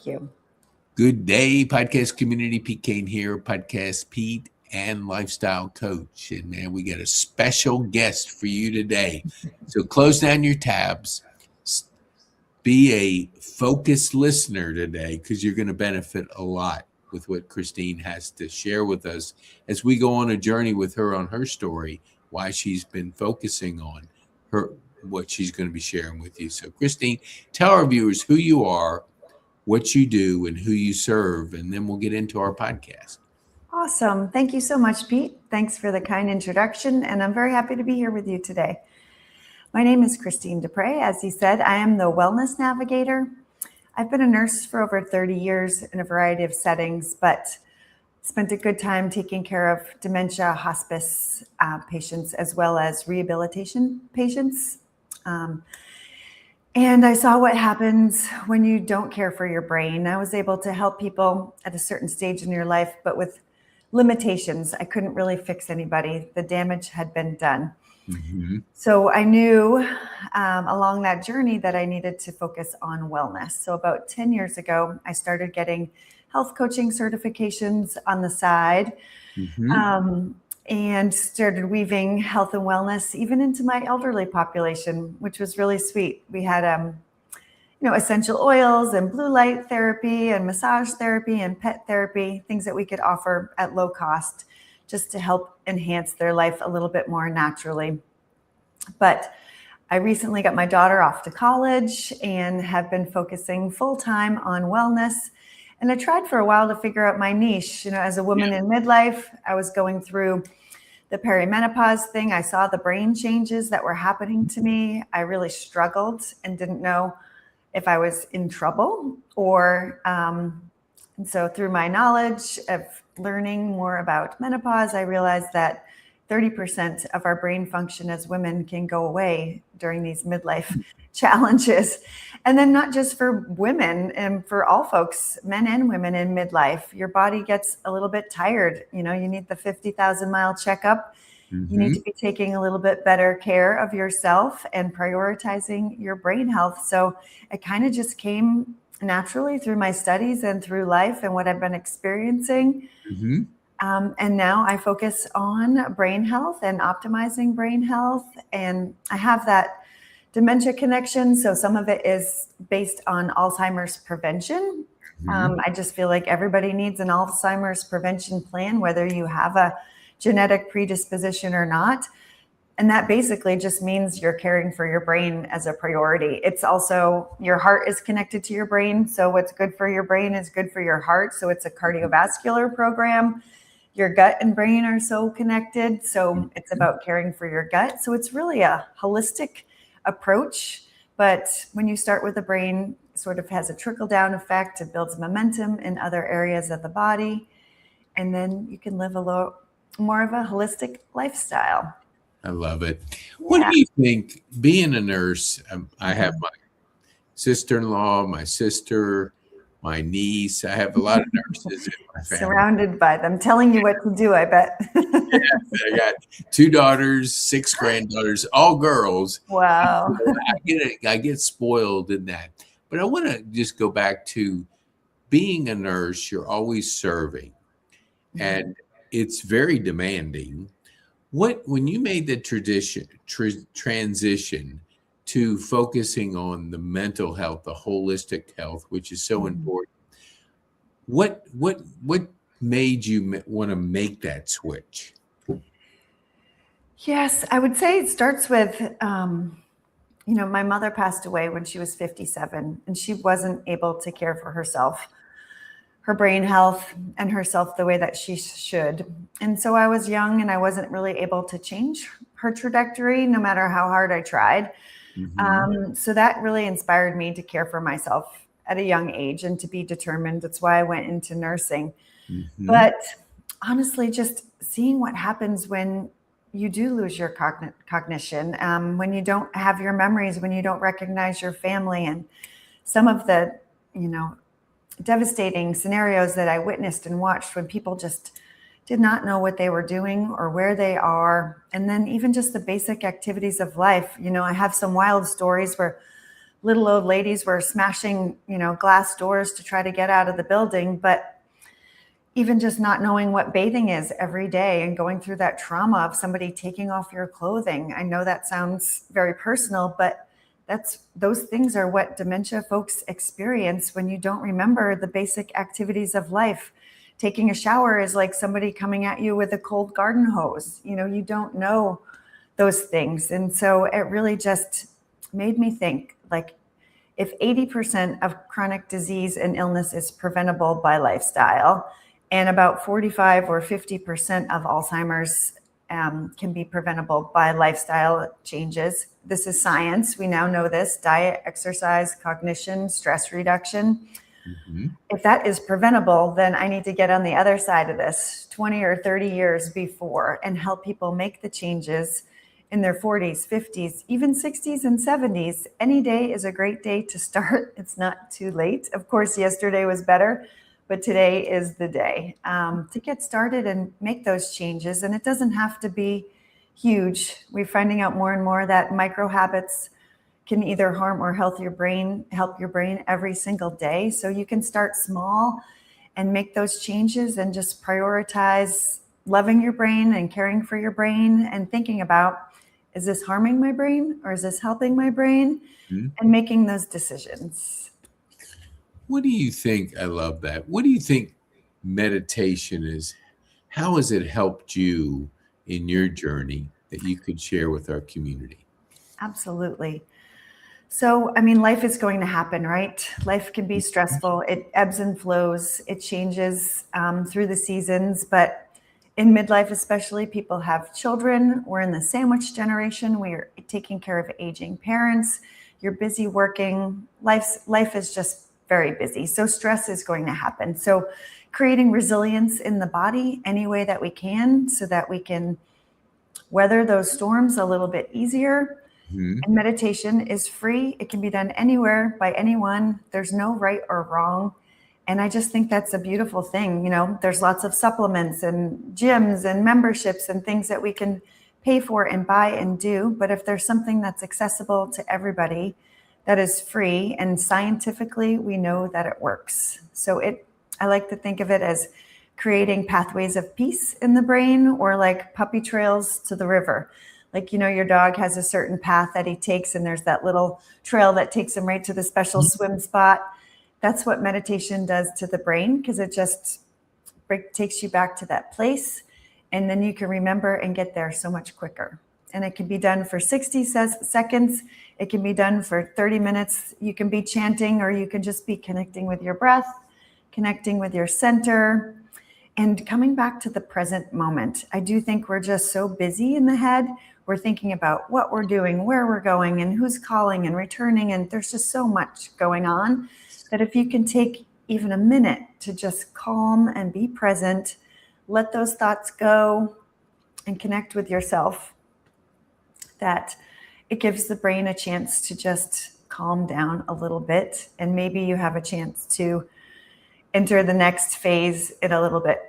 You. Good day, podcast community. PeteKane here, podcast Pete and lifestyle coach. And man, we got a special guest for you today. So close down your tabs, be a focused listener today because you're going to benefit a lot with what Christine has to share with us as we go on a journey with her on her story, why she's been focusing on what she's going to be sharing with you. So Christine, tell our viewers who you are, what you do, and who you serve, and then we'll get into our podcast. Awesome. Thank you so much, Pete. Thanks for the kind introduction, and I'm very happy to be here with you today. My name is Christine Dupre. As he said, I am the Wellness Navigator. I've been a nurse for over 30 years in a variety of settings, but spent a good time taking care of dementia, hospice patients, as well as rehabilitation patients. And I saw what happens when you don't care for your brain. I was able to help people at a certain stage in your life, but with limitations. I couldn't really fix anybody. The damage had been done. Mm-hmm. So I knew along that journey that I needed to focus on wellness. So about 10 years ago, I started getting health coaching certifications on the side. Mm-hmm. And started weaving health and wellness even into my elderly population, which was really sweet. We had, essential oils and blue light therapy and massage therapy and pet therapy, things that we could offer at low cost just to help enhance their life a little bit more naturally. But I recently got my daughter off to college and have been focusing full-time on wellness. And I tried for a while to figure out my niche. As a woman in midlife, I was going through the perimenopause thing. I saw the brain changes that were happening to me. I really struggled and didn't know if I was in trouble or, and so through my knowledge of learning more about menopause, I realized that 30% of our brain function as women can go away during these midlife challenges. And then not just for women and for all folks, men and women in midlife, your body gets a little bit tired. You need the 50,000 mile checkup. Mm-hmm. You need to be taking a little bit better care of yourself and prioritizing your brain health. So it kind of just came naturally through my studies and through life and what I've been experiencing. Mm-hmm. And now I focus on brain health and optimizing brain health. And I have that dementia connection. So some of it is based on Alzheimer's prevention. Mm-hmm. I just feel like everybody needs an Alzheimer's prevention plan, whether you have a genetic predisposition or not. And that basically just means you're caring for your brain as a priority. It's also, your heart is connected to your brain. So what's good for your brain is good for your heart. So it's a cardiovascular program. Your gut and brain are so connected. So it's about caring for your gut. So it's really a holistic approach. But when you start with the brain, it sort of has a trickle-down effect. It builds momentum in other areas of the body. And then you can live a little more of a holistic lifestyle. I love it. What do you think, being a nurse? I have my sister-in-law, my sister, my niece. I have a lot of nurses in my family. Surrounded by them, telling you what to do, I bet. I got 2 daughters, 6 granddaughters, all girls. Wow. I get spoiled in that. But I want to just go back to being a nurse. You're always serving, and it's very demanding. When you made the transition to focusing on the mental health, the holistic health, which is so important, what made you want to make that switch? Yes, I would say it starts with, my mother passed away when she was 57, and she wasn't able to care for herself, her brain health and herself the way that she should. And so I was young and I wasn't really able to change her trajectory, no matter how hard I tried. Mm-hmm. So that really inspired me to care for myself at a young age and to be determined. That's why I went into nursing. Mm-hmm. But honestly, just seeing what happens when you do lose your cognition, when you don't have your memories, when you don't recognize your family, and some of the, devastating scenarios that I witnessed and watched when people just did not know what they were doing or where they are. And then even just the basic activities of life. I have some wild stories where little old ladies were smashing, glass doors to try to get out of the building. But even just not knowing what bathing is every day and going through that trauma of somebody taking off your clothing. I know that sounds very personal, but those things are what dementia folks experience when you don't remember the basic activities of life. Taking a shower is like somebody coming at you with a cold garden hose. You don't know those things. And so it really just made me think, like, if 80% of chronic disease and illness is preventable by lifestyle, and about 45 or 50% of Alzheimer's can be preventable by lifestyle changes. This is science. We now know this: diet, exercise, cognition, stress reduction. Mm-hmm. If that is preventable, then I need to get on the other side of this 20 or 30 years before and help people make the changes in their 40s, 50s, even 60s and 70s. Any day is a great day to start. It's not too late. Of course, yesterday was better, but today is the day to get started and make those changes. And it doesn't have to be huge. We're finding out more and more that micro habits can either harm or help your brain every single day. So you can start small and make those changes and just prioritize loving your brain and caring for your brain and thinking about, is this harming my brain or is this helping my brain? Mm-hmm. And making those decisions. What do you think? I love that. What do you think meditation is? How has it helped you in your journey that you could share with our community? Absolutely. So, life is going to happen, right? Life can be stressful. It ebbs and flows. It changes through the seasons. But in midlife, especially, people have children. We're in the sandwich generation. We're taking care of aging parents. You're busy working. Life is just very busy. So stress is going to happen. So creating resilience in the body any way that we can so that we can weather those storms a little bit easier. Mm-hmm. And meditation is free. It can be done anywhere by anyone. There's no right or wrong. And I just think that's a beautiful thing. There's lots of supplements and gyms and memberships and things that we can pay for and buy and do. But if there's something that's accessible to everybody, that is free, and scientifically we know that it works. So I like to think of it as creating pathways of peace in the brain, or like puppy trails to the river. Like, your dog has a certain path that he takes, and there's that little trail that takes him right to the special swim spot. That's what meditation does to the brain, because it just takes you back to that place. And then you can remember and get there so much quicker. And it can be done for 60 seconds. It can be done for 30 minutes. You can be chanting, or you can just be connecting with your breath, connecting with your center, and coming back to the present moment. I do think we're just so busy in the head. We're thinking about what we're doing, where we're going, and who's calling and returning. And there's just so much going on that if you can take even a minute to just calm and be present, let those thoughts go and connect with yourself, that it gives the brain a chance to just calm down a little bit. And maybe you have a chance to enter the next phase in a little bit,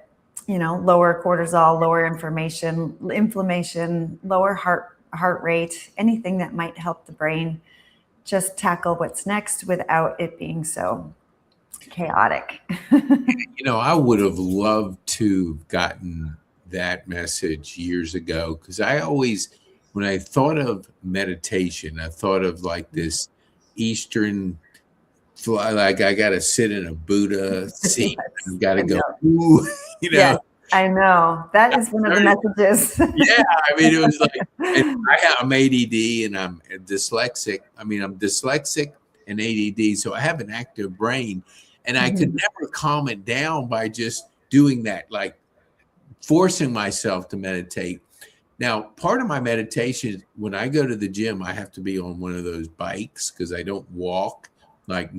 lower cortisol, lower inflammation, lower heart rate, anything that might help the brain just tackle what's next without it being so chaotic. I would have loved to have gotten that message years ago, because I always, when I thought of meditation, I thought of like this Eastern, like I got to sit in a Buddha seat. Yes, I've got to go, ooh, Yes, I know. That is one of the messages. Yeah, it was like, and I'm ADD and I'm dyslexic. I'm dyslexic and ADD, so I have an active brain, and I could never calm it down by just doing that, like forcing myself to meditate. Now, part of my meditation, when I go to the gym, I have to be on one of those bikes because I don't walk like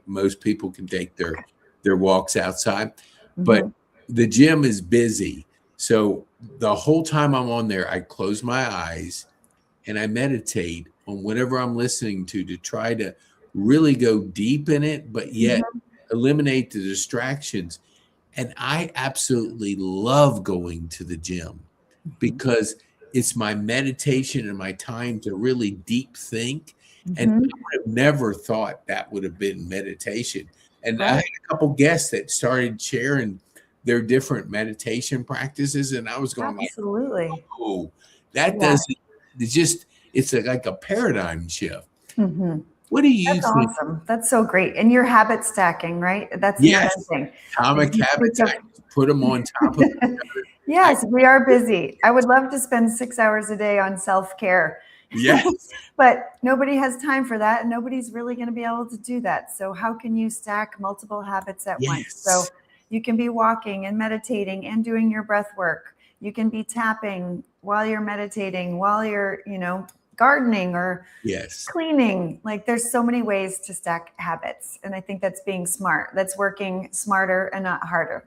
most people can take their walks outside. But the gym is busy. So the whole time I'm on there, I close my eyes and I meditate on whatever I'm listening to try to really go deep in it, but yet eliminate the distractions. And I absolutely love going to the gym because it's my meditation and my time to really deep think. And I Mhm. would have never thought that would have been meditation. And I had Right. a couple guests that started sharing their different meditation practices, and I was going like, Absolutely. "Oh, that Yeah. doesn't." It's like a paradigm shift. Mhm. What do you That's think? awesome. That's so great. And you're habit stacking, right? That's the other Yes, thing. Is atomic you habits. think I just put them on top of each other. I yes, we are busy. I would love to spend 6 hours a day on self-care, yes, but nobody has time for that, and nobody's really going to be able to do that. So how can you stack multiple habits at once? yes, So you can be walking and meditating and doing your breath work. You can be tapping while you're meditating, while you're, gardening or yes. cleaning. Like there's so many ways to stack habits. And I think that's being smart. That's working smarter and not harder.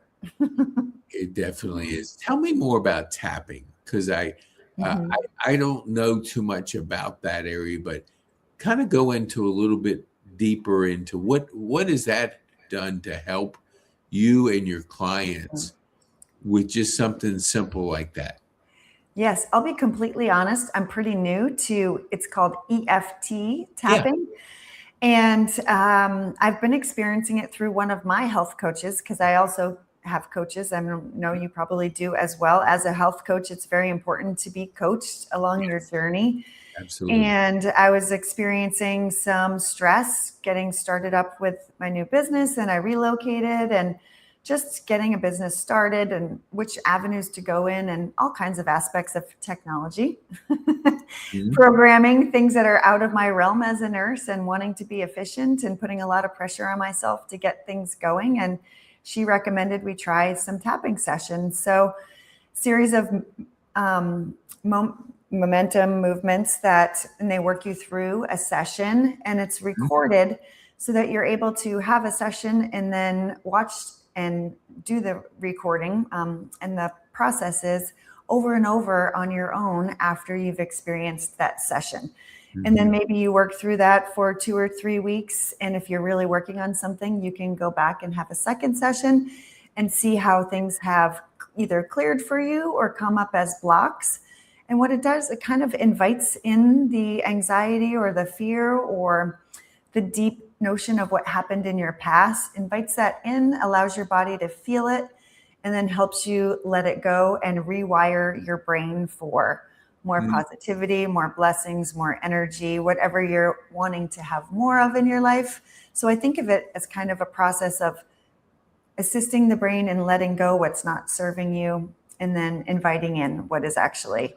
It definitely is. Tell me more about tapping, because uh, Mhm. I don't know too much about that area, but kind of go into a little bit deeper into what has that done to help you and your clients with just something simple like that. Yes, I'll be completely honest. I'm pretty new to it's called EFT Yeah, tapping. And I've been experiencing it through one of my health coaches because I also have coaches. I know you probably do as well. As a health coach, it's very important to be coached along your yes, journey. absolutely. And I was experiencing some stress getting started up with my new business, and I relocated and just getting a business started and which avenues to go in and all kinds of aspects of technology, Mhm. programming, things that are out of my realm as a nurse and wanting to be efficient and putting a lot of pressure on myself to get things going. And she recommended we try some tapping sessions. So, series of um, momentum movements and they work you through a session and it's recorded so that you're able to have a session and then watch and do the recording and the processes over and over on your own after you've experienced that session. And then Mhm. maybe you work through that for 2 or 3 weeks. And if you're really working on something, you can go back and have a second session and see how things have either cleared for you or come up as blocks. And what it does, it kind of invites in the anxiety or the fear or the deep notion of what happened in your past, invites that in, allows your body to feel it, and then helps you let it go and rewire your brain for more Mhm. positivity, more blessings, more energy, whatever you're wanting to have more of in your life. So I think of it as kind of a process of assisting the brain in letting go what's not serving you, and then inviting in what is actually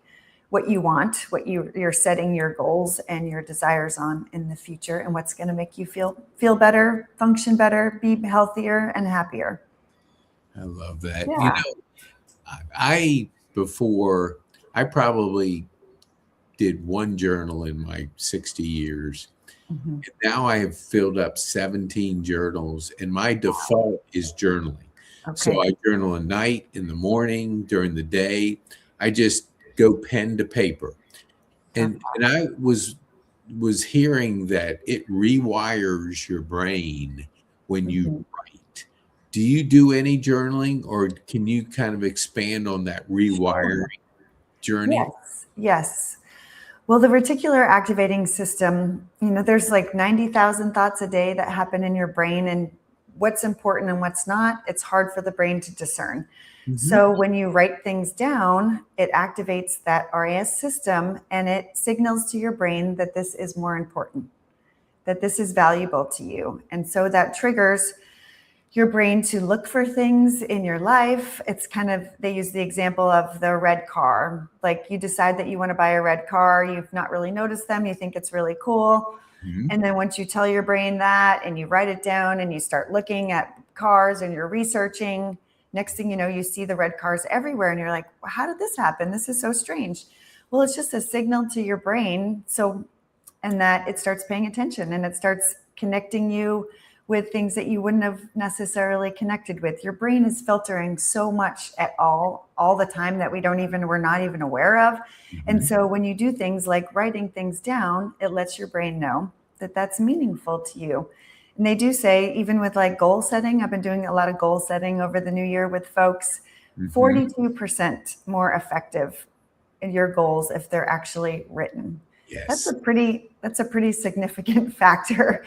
what you want, what you're setting your goals and your desires on in the future, and what's going to make you feel better, function better, be healthier and happier. I love that. Yeah. I before I probably did one journal in my 60 years. Mhm. Now I have filled up 17 journals, and my default is journaling. So Okay. I journal at night, in the morning, during the day. I just go pen to paper. And I was hearing that it rewires your brain when you Mhm. write. Do you do any journaling, or can you kind of expand on that rewiring Sure. journey? Yes. Yes. Well, the reticular activating system, there's like 90,000 thoughts a day that happen in your brain, and what's important and what's not, it's hard for the brain to discern. Mhm. So when you write things down, it activates that RAS system and it signals to your brain that this is more important, that this is valuable to you. And so that triggers your brain to look for things in your life. It's kind of, they use the example of the red car. Like you decide that you want to buy a red car, you've not really noticed them, you think it's really cool. Mhm. And then once you tell your brain that and you write it down and you start looking at cars and you're researching, next thing you know, you see the red cars everywhere and you're like, well, how did this happen? This is so strange. Well, it's just a signal to your brain. So, and that it starts paying attention and it starts connecting you with things that you wouldn't have necessarily connected with. Your brain is filtering so much at all the time that we're not even aware of. And Mhm. so when you do things like writing things down, it lets your brain know that that's meaningful to you. And they do say, even with like goal setting, I've been doing a lot of goal setting over the new year with folks, Mhm. 42% more effective in your goals if they're actually written. That's Yes. a pretty significant factor.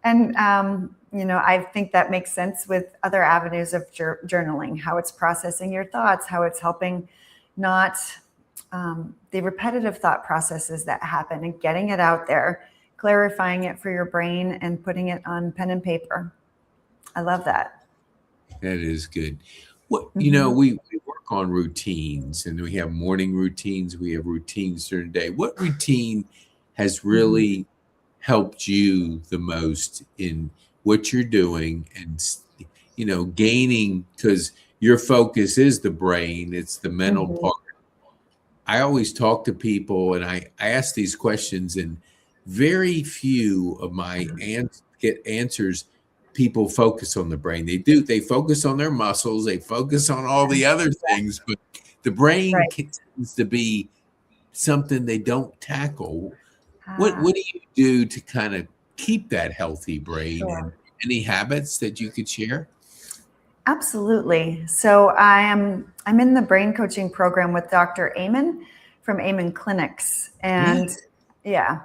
And, I think that makes sense with other avenues of journaling, how it's processing your thoughts, how it's helping not the repetitive thought processes that happen and getting it out there, clarifying it for your brain and putting it on pen and paper. I love that. That is good. What Mhm. we work on routines, and we have morning routines. We have routines during the day. What routine has Mhm. really helped you the most in what you're doing, and gaining, because your focus is the brain, it's the mental Mhm. part. I always talk to people, and I ask these questions, and very few of my get answers. People focus on the brain. They do. They focus on their muscles. They focus on all the other things, but the brain Right. tends to be something they don't tackle. Ah, What do you do to kind of keep that healthy brain, and sure. any habits that you could share? Absolutely. So I'm in the brain coaching program with Dr. Amen from Amen Clinics. Yeah, And yeah,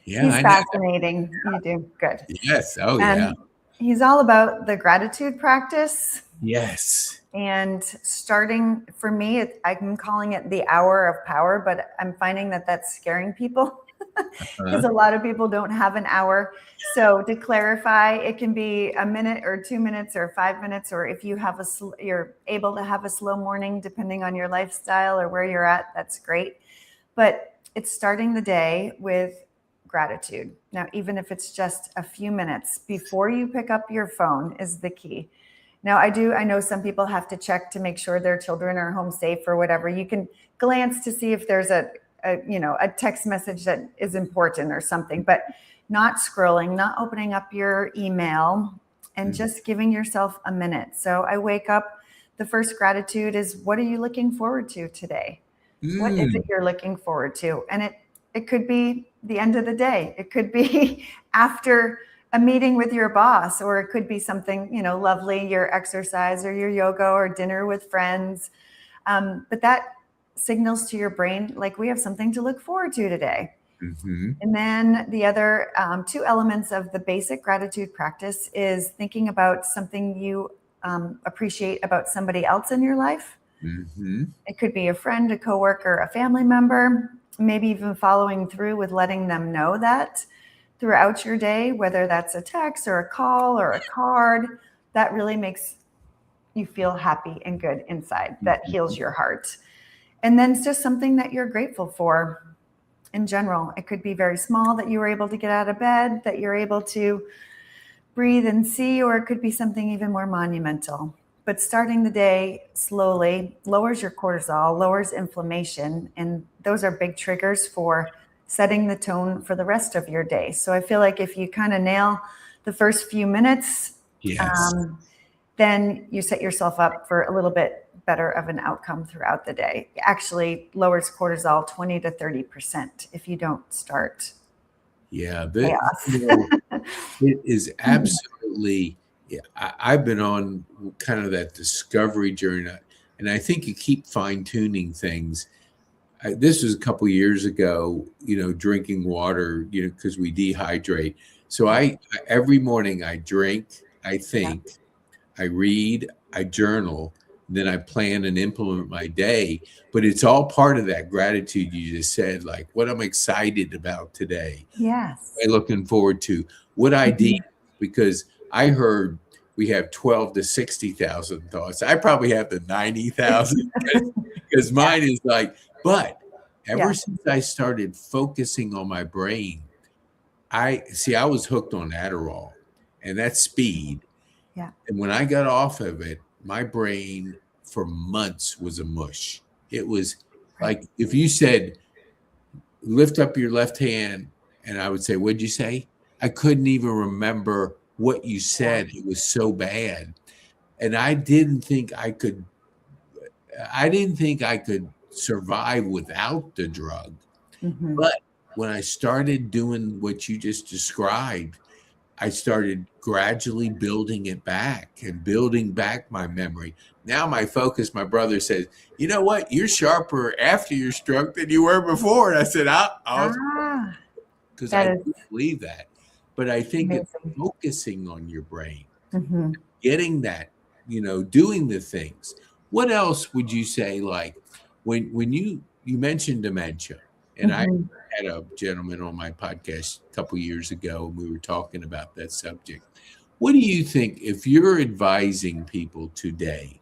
yeah, he's I know. fascinating. You do good. Yes. Oh, yeah. And he's all about the gratitude practice. Yes. And starting for me, I'm calling it the hour of power, but I'm finding that that's scaring people Huh? because a lot of people don't have an hour. So to clarify, it can be a minute or 2 minutes or 5 minutes, or if you have you're able to have a slow morning, depending on your lifestyle or where you're at, that's great. But it's starting the day with gratitude. Now, even if it's just a few minutes before you pick up your phone is the key. Now, I know some people have to check to make sure their children are home safe or whatever. You can glance to see if there's a text message that is important or something, but not scrolling, not opening up your email, and Mm. just giving yourself a minute. So I wake up, the first gratitude is, what are you looking forward to today? What is it Mm. you're looking forward to? And it could be the end of the day. It could be after a meeting with your boss, or it could be something, lovely, your exercise or your yoga or dinner with friends. But that signals to your brain, like, we have something to look forward to today. Mhm. And then the other two elements of the basic gratitude practice is thinking about something you appreciate about somebody else in your life. Mhm. It could be a friend, a coworker, a family member, maybe even following through with letting them know that throughout your day, whether that's a text or a call or a card. That really makes you feel happy and good inside. That heals Mhm. your heart. And then it's just something that you're grateful for in general. It could be very small, that you were able to get out of bed, that you're able to breathe and see, or it could be something even more monumental. But starting the day slowly lowers your cortisol, lowers inflammation, and those are big triggers for setting the tone for the rest of your day. So I feel like if you kind of nail the first few minutes, Yes. um, then you set yourself up for a little bit better of an outcome throughout the day. It actually lowers cortisol 20 to 30% if you don't start Yeah, chaos. it is absolutely. Yeah, I've been on kind of that discovery journey, and I think you keep fine-tuning things. This was a couple years ago, drinking water, because we dehydrate. So Yeah, every morning I drink, I yeah, think, I read, I journal, then I plan and implement my day. But it's all part of that gratitude you just said, like what I'm excited about today, yes. I'm looking forward to, what idea, Mhm. because I heard we have 12 to 60,000 thoughts. I probably have the 90,000, because Yeah, mine is like, but ever yeah, since I started focusing on my brain, I was hooked on Adderall, and that's speed. yeah. And when I got off of it, my brain for months was a mush. It was Right. like if you said, lift up your left hand, and I would say, what'd you say? I couldn't even remember what you Yeah. said. It was so bad. And I didn't think I could survive without the drug. Hmm. But when I started doing what you just described, I started gradually building it back and building back my memory. Now my focus, my brother says, you know what? You're sharper after your stroke than you were before. And I said, I'll Ah. because That I is do believe that. But I think it's amazing. focusing on your brain, Hmm. getting that, doing the things. What else would you say, like when you mentioned dementia, and I Hmm. had a gentleman on my podcast a couple years ago, and we were talking about that subject. What do you think if you're advising people today?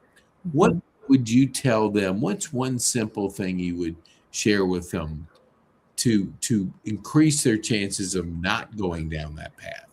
What Hmm. would you tell them? What's one simple thing you would share with them to increase their chances of not going down that path?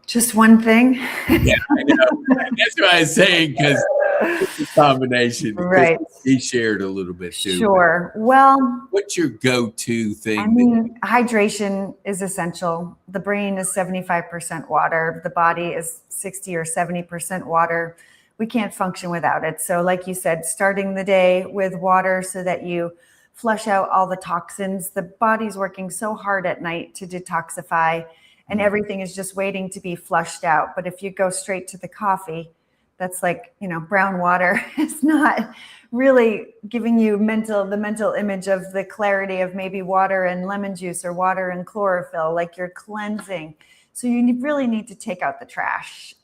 Just one thing. Yeah, I know. That's what I was saying, because it's a combination. Because Right. he shared a little bit too. But Sure. Well, what's your go-to I thing? mean, hydration is essential. The brain is 75% water. The body is 60 or 70% water. We can't function without it. So like you said, starting the day with water so that you flush out all the toxins. The body's working so hard at night to detoxify, and everything is just waiting to be flushed out. But if you go straight to the coffee, that's like, brown water. It's not really giving you the mental image of the clarity of maybe water and lemon juice or water and chlorophyll, like you're cleansing. So you really need to take out the trash.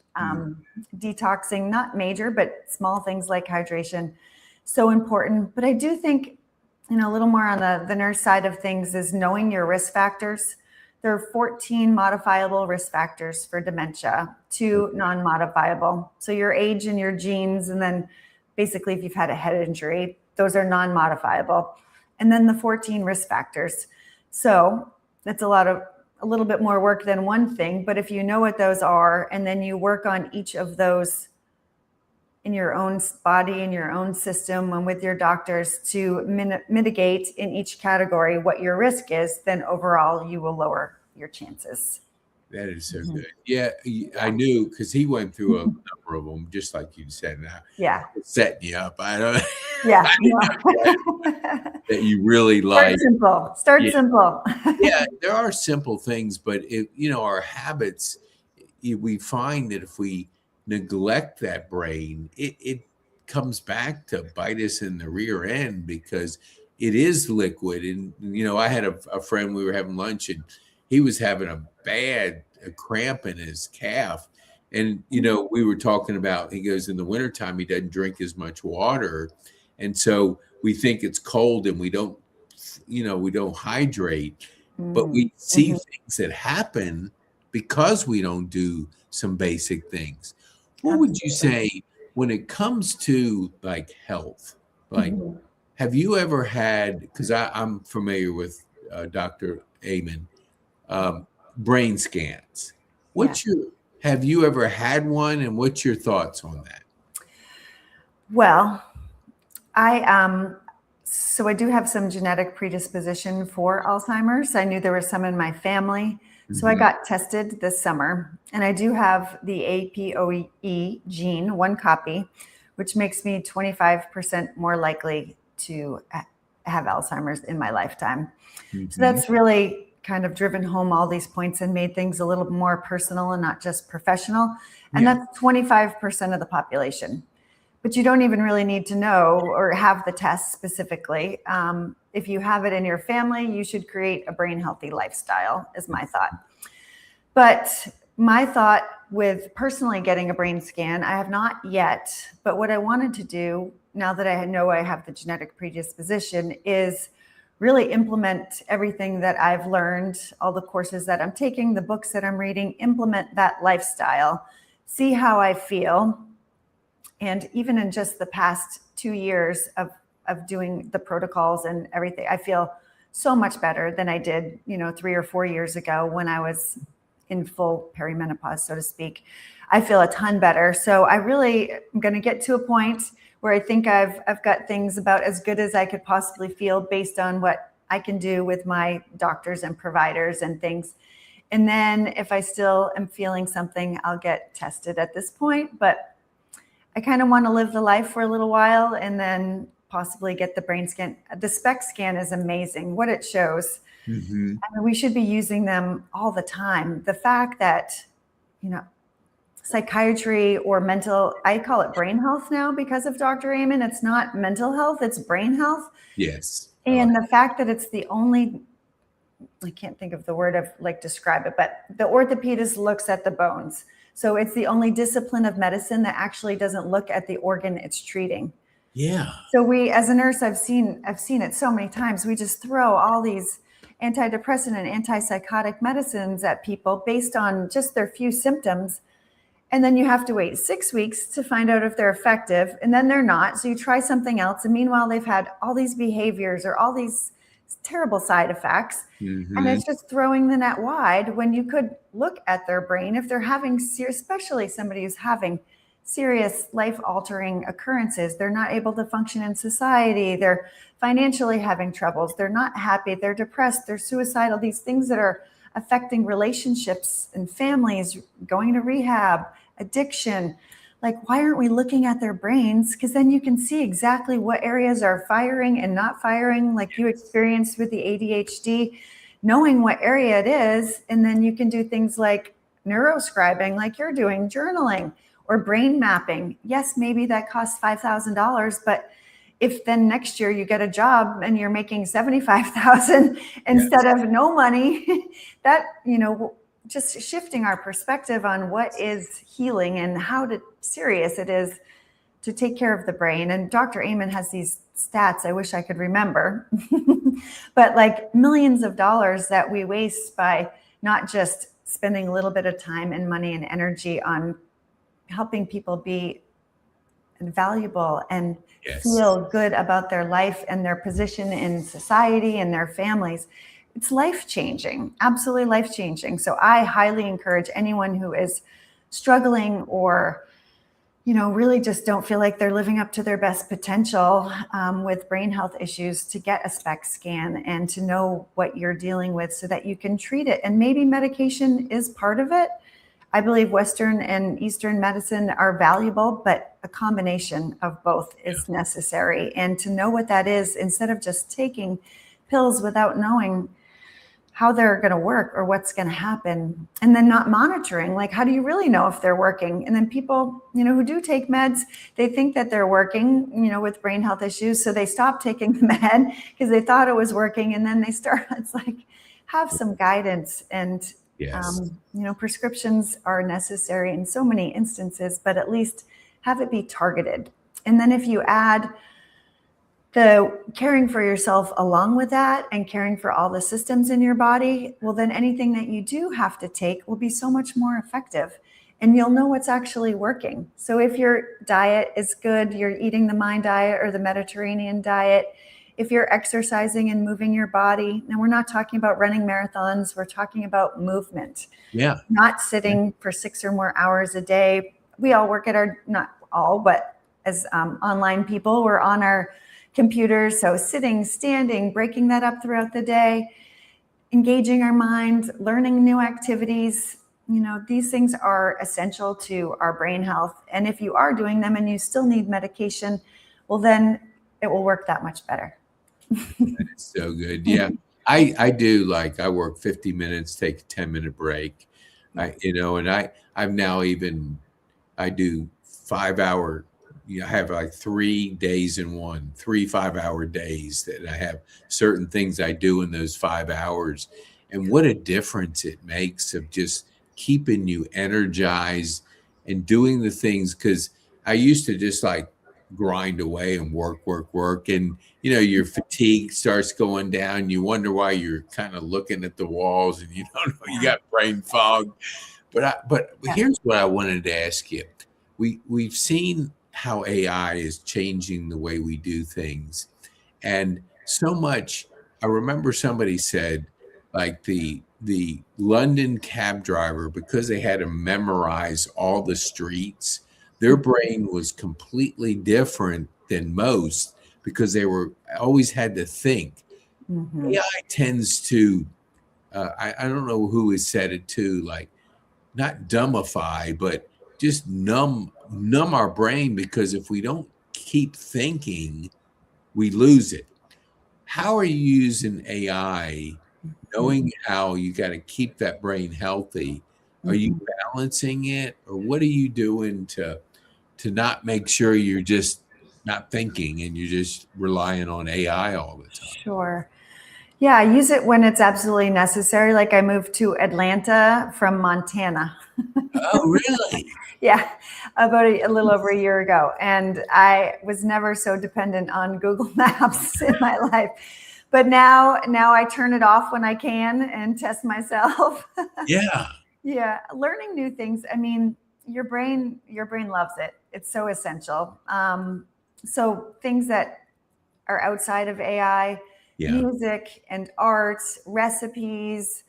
Detoxing, not major, but small things like hydration, so important. But I do think, a little more on the nurse side of things is knowing your risk factors. There are 14 modifiable risk factors for dementia, 2 non-modifiable. So your age and your genes, and then basically if you've had a head injury, those are non-modifiable. And then the 14 risk factors. So that's a little bit more work than one thing, but if you know what those are, and then you work on each of those in your own body, in your own system, and with your doctors to mitigate in each category what your risk is, then overall you will lower your chances. That is so good. Yeah, I knew, because he went through a number of them, just like you said. Now, Yeah. setting you up. I don't. Yeah. I didn't know that you really like. Start Yeah. simple. Yeah, there are simple things, but our habits. We find that if we neglect that brain, it comes back to bite us in the rear end, because it is liquid. And I had a friend, we were having lunch, and he was having a cramp in his calf. And we were talking about, he goes, in the wintertime he doesn't drink as much water, and so we think it's cold and we don't hydrate, but we see things that happen because we don't do some basic things. What would you say when it comes to like health? Like, have you ever had, because I'm familiar with Dr. Amen, brain scans. Have you ever had one, and what's your thoughts on that? Well, so I do have some genetic predisposition for Alzheimer's. I knew there was some in my family. So I got tested this summer, and I do have the APOE gene, one copy, which makes me 25% more likely to have Alzheimer's in my lifetime. So that's really kind of driven home all these points and made things a little more personal and not just professional. And that's 25% of the population. But you don't even really need to know or have the test specifically. If you have it in your family, you should create a brain healthy lifestyle, is my thought. But my thought with personally getting a brain scan, I have not yet, but what I wanted to do, now that I know I have the genetic predisposition, is really implement everything that I've learned, all the courses that I'm taking, the books that I'm reading, implement that lifestyle, see how I feel. And even in just the past 2 years of doing the protocols and everything, I feel so much better than I did, 3 or 4 years ago when I was in full perimenopause, so to speak. I feel a ton better. So I really am going to get to a point where I think I've got things about as good as I could possibly feel based on what I can do with my doctors and providers and things. And then if I still am feeling something, I'll get tested at this point. But I kind of want to live the life for a little while and then possibly get the brain scan. The SPECT scan is amazing, what it shows. I mean, we should be using them all the time. The fact that, psychiatry or mental, I call it brain health now because of Dr. Amen. It's not mental health, it's brain health. Yes. And the fact that it's the only I can't think of the word of like describe it, but the orthopedist looks at the bones. So it's the only discipline of medicine that actually doesn't look at the organ it's treating. Yeah. So we, as a nurse, I've seen it so many times. We just throw all these antidepressant and antipsychotic medicines at people based on just their few symptoms. And then you have to wait 6 weeks to find out if they're effective. And then they're not. So you try something else. And meanwhile, they've had all these behaviors or all these terrible side effects. And it's just throwing the net wide when you could look at their brain if they're having, especially somebody who's having serious life-altering occurrences. They're not able to function in society. They're financially having troubles. They're not happy. They're depressed. They're suicidal. These things that are affecting relationships and families, going to rehab, addiction. Like, why aren't we looking at their brains? Because then you can see exactly what areas are firing and not firing, like you experienced with the ADHD, knowing what area it is. And then you can do things like neuroscribing, like you're doing, journaling, or brain mapping. Yes, maybe that costs $5,000, but if then next year you get a job and you're making 75,000 instead of no money, that, just shifting our perspective on what is healing and how serious it is to take care of the brain. And Dr. Amen has these stats I wish I could remember, but like millions of dollars that we waste by not just spending a little bit of time and money and energy on helping people be valuable and feel good about their life and their position in society and their families. It's life-changing, absolutely life-changing. So I highly encourage anyone who is struggling or, really just don't feel like they're living up to their best potential with brain health issues to get a SPECT scan and to know what you're dealing with so that you can treat it. And maybe medication is part of it. I believe Western and Eastern medicine are valuable, but a combination of both is necessary. And to know what that is, instead of just taking pills without knowing how they're going to work or what's going to happen, and then not monitoring, like, how do you really know if they're working? And then people, who do take meds, they think that they're working, with brain health issues. So they stop taking the med because they thought it was working. And then they start, it's like, have some guidance. And prescriptions are necessary in so many instances, but at least have it be targeted. And then if you add the caring for yourself along with that and caring for all the systems in your body, well, then anything that you do have to take will be so much more effective and you'll know what's actually working. So if your diet is good, you're eating the Mind diet or the Mediterranean diet, if you're exercising and moving your body, now we're not talking about running marathons, we're talking about movement. Yeah. Not sitting for 6 or more hours a day. We all work at not all, but as online people, we're on our computers. So sitting, standing, breaking that up throughout the day, engaging our mind, learning new activities. These things are essential to our brain health. And if you are doing them and you still need medication, well, then it will work that much better. That is so good. Yeah. I do, I work 50 minutes, take a 10-minute break, and I've now I do 5-hour, I have 3 days in one, 3 5-hour days that I have certain things I do in those 5 hours. And what a difference it makes of just keeping you energized and doing the things. Cause I used to just grind away and work. And, your fatigue starts going down. You wonder why you're kind of looking at the walls and you don't know, you got brain fog. But here's what I wanted to ask you. We've seen how AI is changing the way we do things. And so much, I remember somebody said, the London cab driver, because they had to memorize all the streets, their brain was completely different than most because they always had to think. Mm-hmm. AI tends to, I don't know who has said it too, not dumbify, but just numb our brain, because if we don't keep thinking, we lose it. How are you using AI, knowing how you got to keep that brain healthy? Are you balancing it, or what are you doing to not make sure you're just not thinking and you're just relying on AI all the time? Sure. Yeah, I use it when it's absolutely necessary. Like I moved to Atlanta from Montana. Oh, really? Yeah, about a little over a year ago. And I was never so dependent on Google Maps in my life. But now I turn it off when I can and test myself. Yeah. Yeah, learning new things. I mean, your brain loves it. It's so essential. So things that are outside of AI, Yeah. music and art, recipes,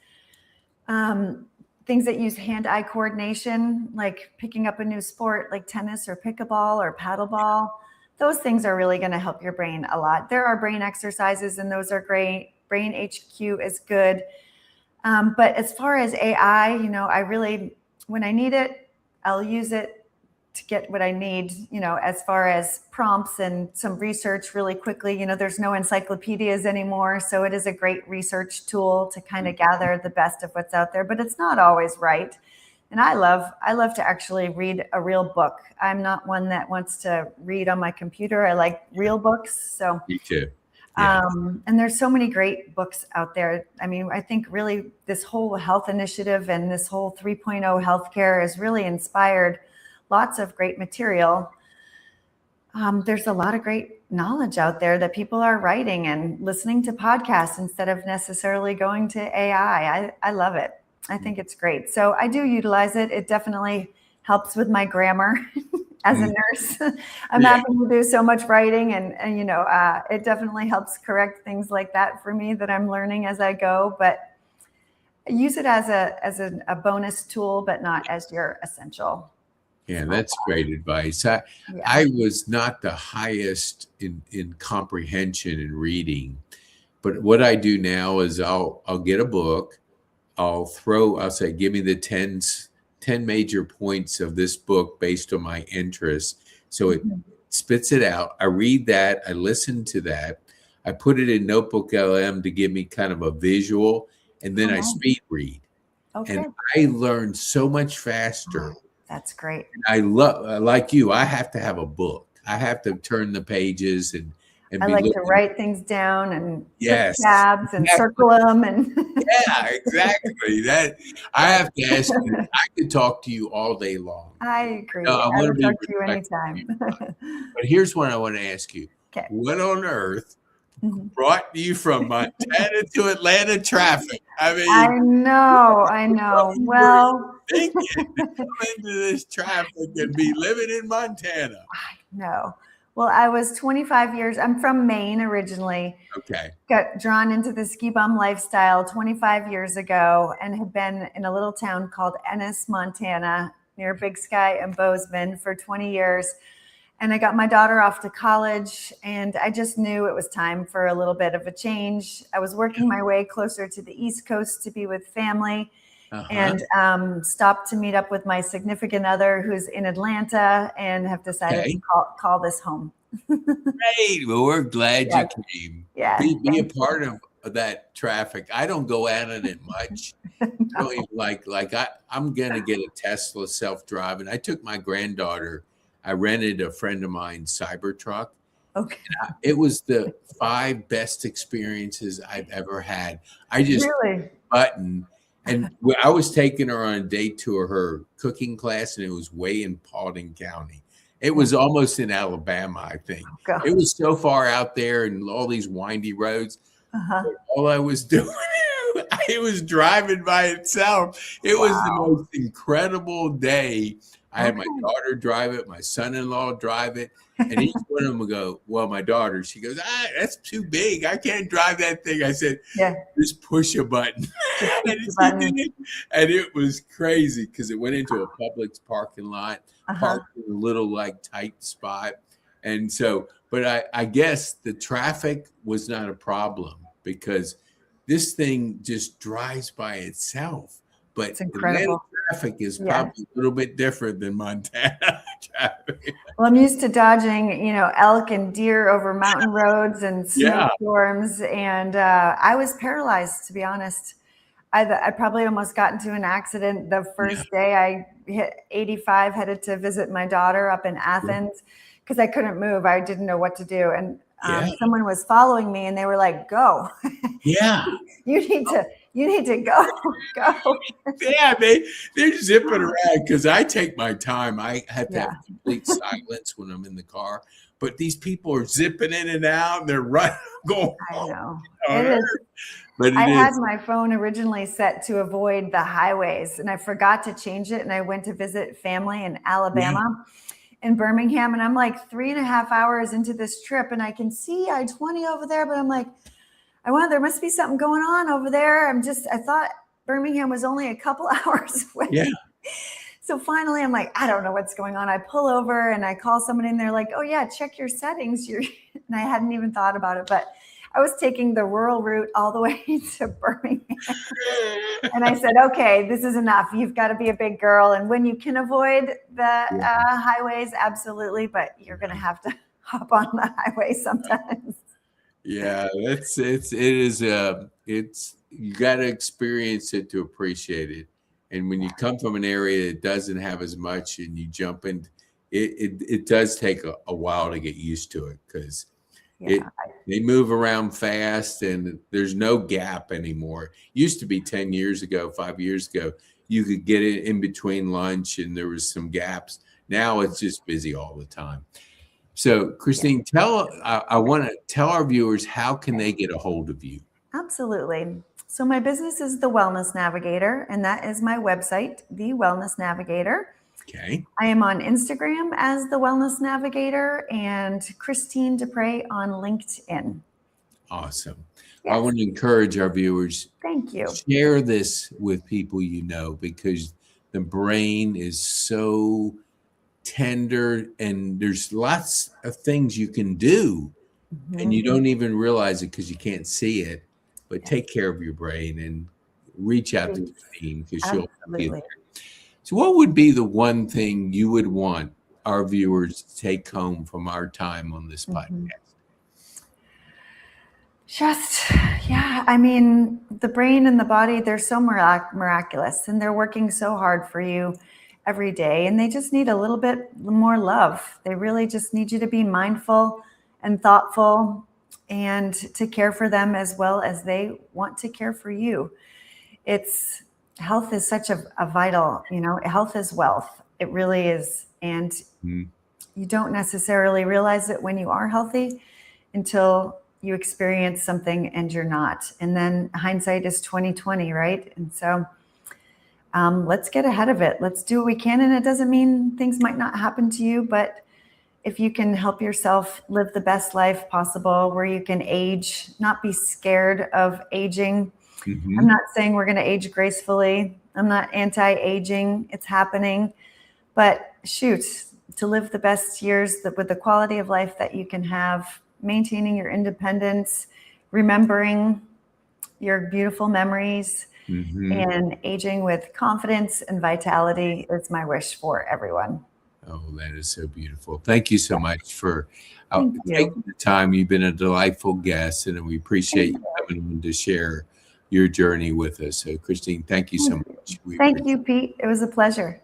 um, things that use hand-eye coordination, like picking up a new sport like tennis or pickleball or paddleball. Those things are really going to help your brain a lot. There are brain exercises, and those are great. Brain HQ is good. But as far as AI, I really, when I need it, I'll use it to get what I need, as far as prompts and some research really quickly. There's no encyclopedias anymore. So it is a great research tool to kind of gather the best of what's out there, but it's not always right. And I love to actually read a real book. I'm not one that wants to read on my computer. I like real books. So Me too. Yeah. and there's so many great books out there. I mean, I think really this whole health initiative and this whole 3.0 healthcare has really inspired lots of great material. There's a lot of great knowledge out there that people are writing and listening to podcasts instead of necessarily going to AI. I love it. I think it's great. So I do utilize it. It definitely helps with my grammar. As a nurse, I'm having to do so much writing, and it definitely helps correct things like that for me that I'm learning as I go. But I use it as a bonus tool, but not as your essential. Yeah, that's great advice. I was not the highest in comprehension and reading, but what I do now is I'll get a book, I'll say, give me the 10 major points of this book based on my interests. So it spits it out. I read that, I listen to that, I put it in Notebook LM to give me kind of a visual, and then I speed read. Okay. And I learn so much faster. That's great. I love, like you, I have to have a book. I have to turn the pages and I be like looking. to write things down and Yes, put tabs and circle them. And yeah, exactly. That I have to ask you. I could talk to you all day long. I agree. No, I I want to would be talk to you respectful of anytime. you. But here's what I want to ask you. Okay. What on earth brought you from Montana to Atlanta traffic? I mean, I know. what Well, were you thinking to come into this traffic and be living in Montana? no. Well, I was 25 years. I'm from Maine originally. Okay. Got drawn into the ski bum lifestyle 25 years ago and have been in a little town called Ennis, Montana, near Big Sky and Bozeman for 20 years. And I got my daughter off to college, and I just knew it was time for a little bit of a change. I was working my way closer to the East Coast to be with family, and stopped to meet up with my significant other who's in Atlanta, and have decided to call this home. Great. Well, we're glad you came. Yeah. Be a part of that traffic. I don't go out in it much. No. I'm gonna get a Tesla self-driving. I took my granddaughter. I rented a friend of mine's Cybertruck. Okay. It was the 5 best experiences I've ever had. I just button. And I was taking her on a date to her cooking class, and it was way in Paulding County. It was almost in Alabama, I think. Oh, it was so far out there and all these windy roads. All I was doing, it was driving by itself. It was the most incredible day. I had my daughter drive it, my son-in-law drive it, and each one of them would go, well, my daughter, she goes, that's too big. I can't drive that thing. I said, just push a button. And it was crazy because it went into a Publix parking lot, parked in a little tight spot. And so, but I guess the traffic was not a problem because this thing just drives by itself. But it's incredible. Traffic is probably a little bit different than Montana traffic. Well, I'm used to dodging, elk and deer over mountain roads and snowstorms, and I was paralyzed, to be honest. I probably almost got into an accident the first day I hit 85, headed to visit my daughter up in Athens because I couldn't move. I didn't know what to do, and Yeah. Someone was following me and they were like, go, Yeah. you need to go. Yeah, they're zipping around because I take my time. I have to have Yeah, complete silence when I'm in the car. But these people are zipping in and out, and they're running, going I know. on It Earth. is. But I it had is. my phone originally set to avoid the highways and I forgot to change it. And I went to visit family in Yeah. Alabama, in Birmingham. And I'm like 3.5 hours into this trip and I can see I-20 over there, but I'm like, I wonder, there must be something going on over there. I thought Birmingham was only a couple hours away. Yeah. So finally, I'm like, I don't know what's going on. I pull over and I call somebody and they're like, oh yeah, check your settings. And I hadn't even thought about it, but I was taking the rural route all the way to Birmingham. And I said, okay, this is enough. You've got to be a big girl. And when you can avoid the highways, absolutely. But you're going to have to hop on the highway sometimes. Yeah, it's you got to experience it to appreciate it. And when you come from an area that doesn't have as much and you jump in, it does take a while to get used to it because they move around fast and there's no gap anymore. Used to be 10 years ago, 5 years ago, you could get it in between lunch and there was some gaps. Now it's just busy all the time. So, Christine, I want to tell our viewers, how can they get a hold of you? Absolutely. So my business is The Wellness Navigator, and that is my website, The Wellness Navigator. Okay. I am on Instagram as The Wellness Navigator and Christine Dupre on LinkedIn. Awesome. Yes. I want to encourage our viewers. Thank you. Share this with people you know, because the brain is so tender and there's lots of things you can do and you don't even realize it because you can't see it. But take care of your brain and reach out to Christine because she'll help you there. So what would be the one thing you would want our viewers to take home from our time on this podcast? I mean, the brain and the body, they're so miraculous and they're working so hard for you every day. And they just need a little bit more love. They really just need you to be mindful and thoughtful and to care for them as well as they want to care for you. Health is such a vital, health is wealth. It really is. And you don't necessarily realize it when you are healthy until you experience something and you're not. And then hindsight is 20/20, right? And so let's get ahead of it. Let's do what we can. And it doesn't mean things might not happen to you, but if you can help yourself live the best life possible where you can age, not be scared of aging. I'm not saying we're going to age gracefully. I'm not anti-aging. It's happening. But to live the best years with the quality of life that you can have, maintaining your independence, remembering your beautiful memories, and aging with confidence and vitality is my wish for everyone. Oh, that is so beautiful. Thank you so much for taking the time. You've been a delightful guest, and we appreciate you coming on to share your journey with us. So, Christine, thank you so much. Thank you, Pete. It was a pleasure.